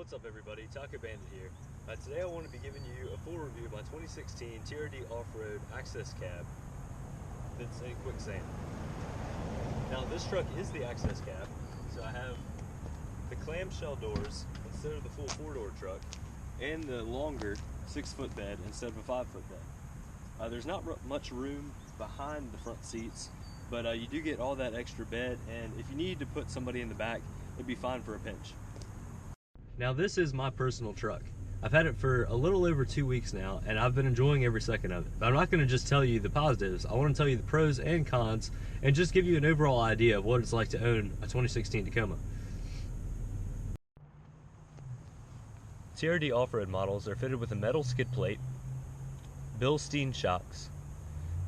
What's up everybody, Taco Bandit here. Today I want to be giving you a full review of my 2016 TRD Off-Road Access Cab that's in quicksand. Now this truck is the access cab, so I have the clamshell doors instead of the full 4-door truck, and the longer 6-foot bed instead of a 5-foot bed. There's not much room behind the front seats, but you do get all that extra bed, and if you need to put somebody in the back, it'd be fine for a pinch. Now this is my personal truck. I've had it for a little over 2 weeks now, and I've been enjoying every second of it. But I'm not going to just tell you the positives. I want to tell you the pros and cons, and just give you an overall idea of what it's like to own a 2016 Tacoma. TRD off-road models are fitted with a metal skid plate, Bilstein shocks,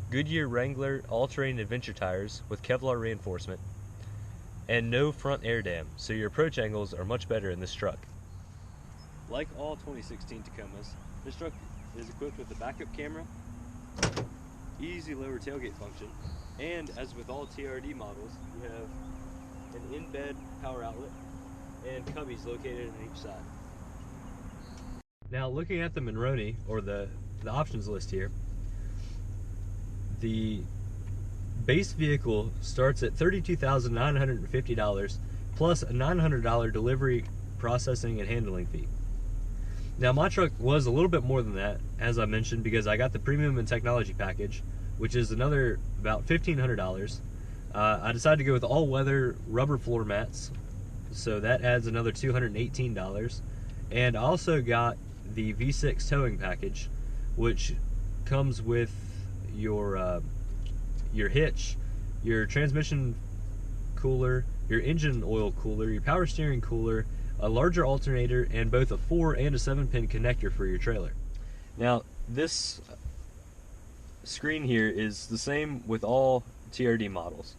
Goodyear Wrangler all-terrain adventure tires with Kevlar reinforcement, and no front air dam, so your approach angles are much better in this truck. Like all 2016 Tacomas, this truck is equipped with a backup camera, easy lower tailgate function, and as with all TRD models, you have an in-bed power outlet and cubbies located on each side. Now looking at the Monroney, or the options list here, the base vehicle starts at $32,950 plus a $900 delivery, processing, and handling fee. Now my truck was a little bit more than that, as I mentioned, because I got the premium and technology package, which is another about $1,500. I decided to go with all-weather rubber floor mats, so that adds another $218. And I also got the V6 towing package, which comes with your hitch, your transmission cooler, your engine oil cooler, your power steering cooler, a larger alternator, and both a 4 and a 7-pin connector for your trailer. Now this screen here is the same with all TRD models,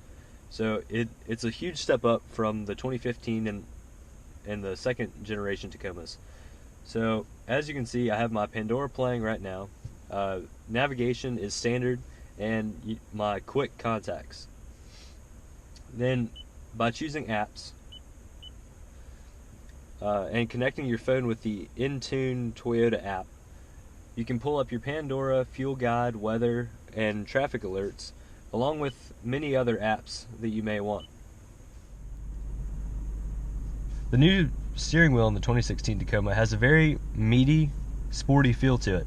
so it's a huge step up from the 2015 and the second generation Tacomas. So as you can see, I have my Pandora playing right now. Navigation is standard, and my quick contacts. Then by choosing apps and connecting your phone with the Intune Toyota app, you can pull up your Pandora, fuel guide, weather, and traffic alerts, along with many other apps that you may want. The new steering wheel in the 2016 Tacoma has a very meaty, sporty feel to it.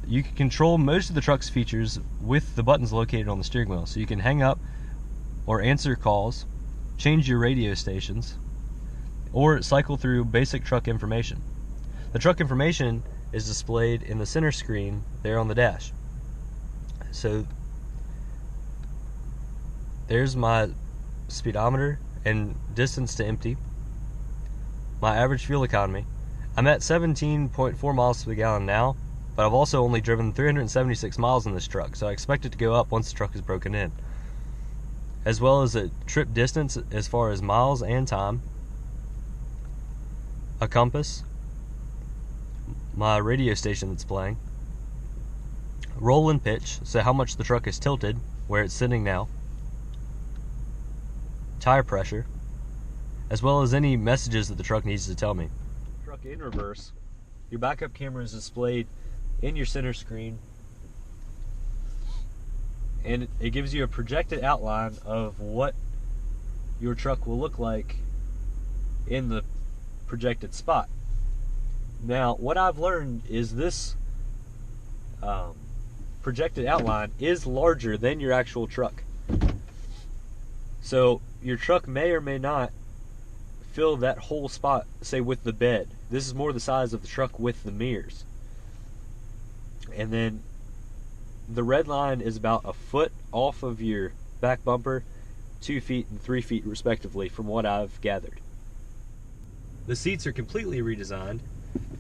You can control most of the truck's features with the buttons located on the steering wheel, so you can hang up or answer calls, change your radio stations, or cycle through basic truck information. The truck information is displayed in the center screen there on the dash. So there's my speedometer and distance to empty, my average fuel economy. I'm at 17.4 miles to the gallon now, but I've also only driven 376 miles in this truck, so I expect it to go up once the truck is broken in. As well as a trip distance as far as miles and time, a compass, my radio station that's playing, roll and pitch, so how much the truck is tilted, where it's sitting now, tire pressure, as well as any messages that the truck needs to tell me. Truck in reverse, your backup camera is displayed in your center screen, and it gives you a projected outline of what your truck will look like in the projected spot. Now what I've learned is this projected outline is larger than your actual truck, so your truck may or may not fill that whole spot, say with the bed. This is more the size of the truck with the mirrors. And then the red line is about a foot off of your back bumper, 2 feet and 3 feet respectively, from what I've gathered. The seats are completely redesigned,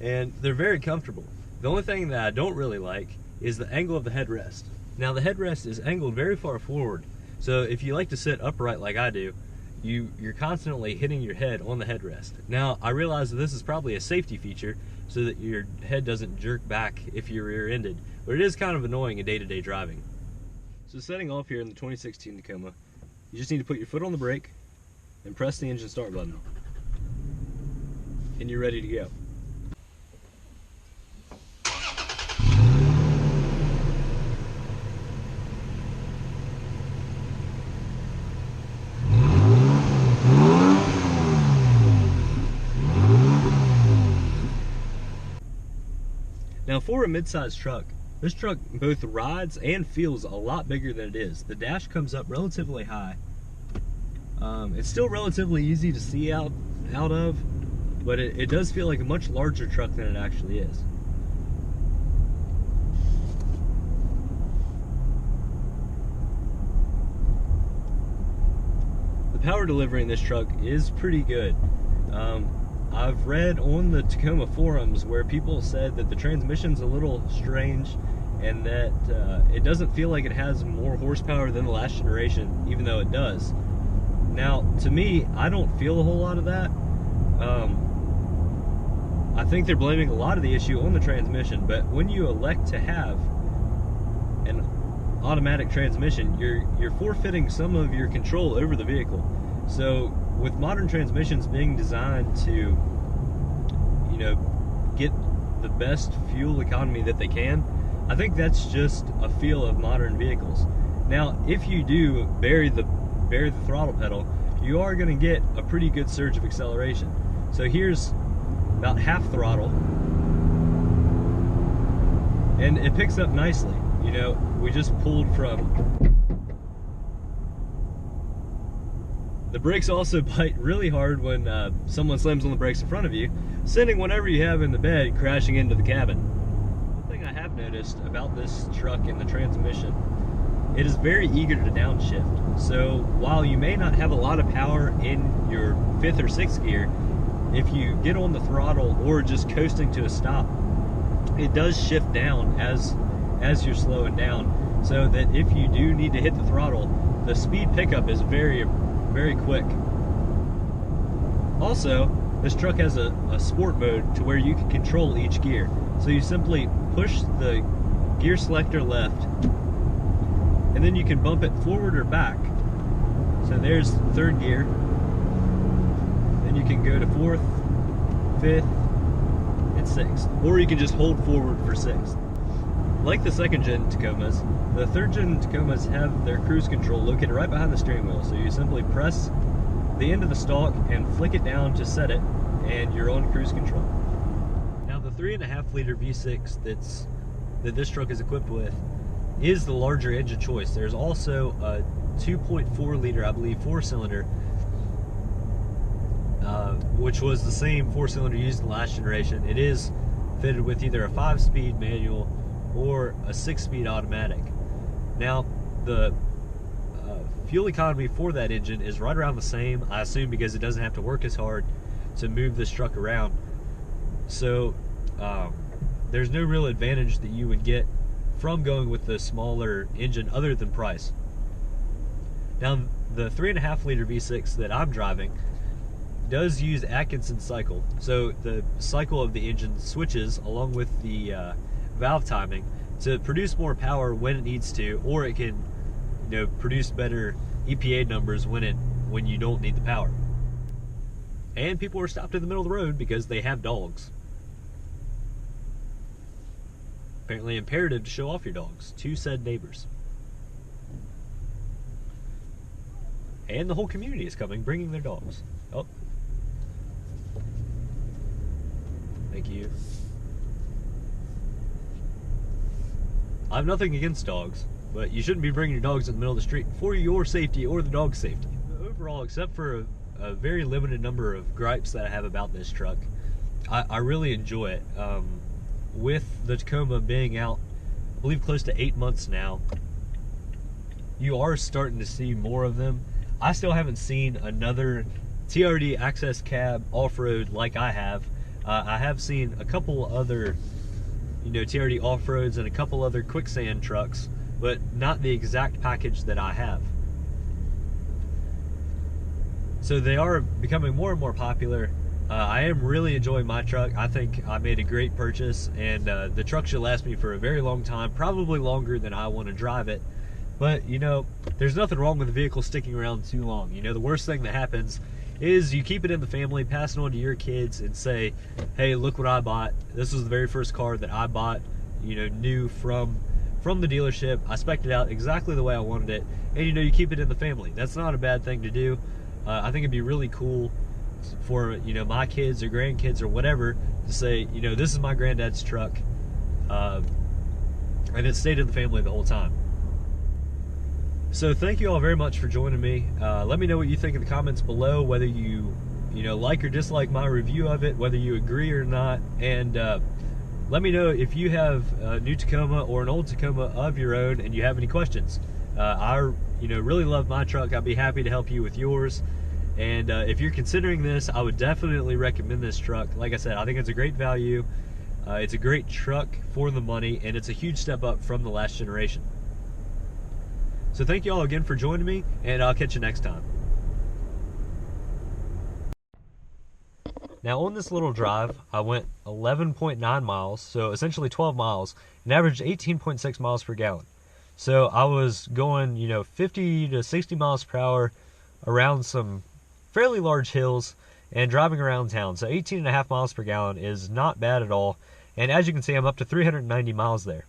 and they're very comfortable. The only thing that I don't really like is the angle of the headrest. Now the headrest is angled very far forward, so if you like to sit upright like I do, you're constantly hitting your head on the headrest. Now I realize that this is probably a safety feature so that your head doesn't jerk back if you're rear-ended, but it is kind of annoying in day-to-day driving. So setting off here in the 2016 Tacoma, you just need to put your foot on the brake and press the engine start button. and you're ready to go. Now, for a mid-sized truck, this truck both rides and feels a lot bigger than it is. The dash comes up relatively high. It's still relatively easy to see out of, but it does feel like a much larger truck than it actually is. The power delivery in this truck is pretty good. I've read on the Tacoma forums where people said that the transmission's a little strange and that it doesn't feel like it has more horsepower than the last generation, even though it does. Now, to me, I don't feel a whole lot of that. I think they're blaming a lot of the issue on the transmission, but when you elect to have an automatic transmission, you're forfeiting some of your control over the vehicle. So with modern transmissions being designed to, you know, get the best fuel economy that they can, I think that's just a feel of modern vehicles. Now, if you do bury the throttle pedal, you are going to get a pretty good surge of acceleration. So here's about half throttle, and it picks up nicely. You know, we just pulled from. The brakes also bite really hard when someone slams on the brakes in front of you, sending whatever you have in the bed crashing into the cabin. One thing I have noticed about this truck and the transmission, it is very eager to downshift. So while you may not have a lot of power in your 5th or 6th gear, if you get on the throttle or just coasting to a stop, it does shift down as you're slowing down, so that if you do need to hit the throttle, the speed pickup is very quick. Also, this truck has a sport mode to where you can control each gear. So you simply push the gear selector left, and then you can bump it forward or back. So there's 3rd gear. Then you can go to 4th, 5th, and 6th. Or you can just hold forward for 6th. Like the 2nd gen Tacomas, the 3rd gen Tacomas have their cruise control located right behind the steering wheel. So you simply press the end of the stalk and flick it down to set it, and you're on cruise control. Now, the 3.5 liter V6 that this truck is equipped with is the larger engine choice. There's also a 2.4 liter, I believe, 4-cylinder, which was the same 4-cylinder used in the last generation. It is fitted with either a 5-speed manual or a 6-speed automatic. Now, the fuel economy for that engine is right around the same, I assume, because it doesn't have to work as hard to move this truck around. So there's no real advantage that you would get from going with the smaller engine other than price. Now, the 3.5 liter V6 that I'm driving does use Atkinson's cycle. So the cycle of the engine switches along with the valve timing to produce more power when it needs to, or it can, you know, produce better EPA numbers when you don't need the power. And people are stopped in the middle of the road because they have dogs. Apparently imperative to show off your dogs to said neighbors. And the whole community is coming, bringing their dogs. Oh. Thank you. I have nothing against dogs, but you shouldn't be bringing your dogs in the middle of the street for your safety or the dog's safety. Overall, except for a very limited number of gripes that I have about this truck, I really enjoy it. With the Tacoma being out, I believe, close to 8 months now, you are starting to see more of them. I still haven't seen another TRD access cab off-road like I have. I have seen a couple other, you know, TRD off-roads and a couple other quicksand trucks, but not the exact package that I have. So they are becoming more and more popular. I am really enjoying my truck. I think I made a great purchase, and the truck should last me for a very long time, probably longer than I want to drive it. But, you know, there's nothing wrong with the vehicle sticking around too long. You know, the worst thing that happens is you keep it in the family, pass it on to your kids, and say, hey, look what I bought. This was the very first car that I bought, new from the dealership. I spec'd it out exactly the way I wanted it, and you keep it in the family. That's not a bad thing to do. I think it'd be really cool for my kids or grandkids or whatever to say, this is my granddad's truck, and it stayed in the family the whole time. So thank you all very much for joining me. Let me know what you think in the comments below, whether you like or dislike my review of it, whether you agree or not, and let me know if you have a new Tacoma or an old Tacoma of your own and you have any questions. I really love my truck. I'd be happy to help you with yours. And if you're considering this, I would definitely recommend this truck. Like I said, I think it's a great value. It's a great truck for the money, and it's a huge step up from the last generation. So thank you all again for joining me, and I'll catch you next time. Now on this little drive, I went 11.9 miles, so essentially 12 miles, and averaged 18.6 miles per gallon. So I was going, 50 to 60 miles per hour around some fairly large hills and driving around town. So 18.5 miles per gallon is not bad at all. And as you can see, I'm up to 390 miles there.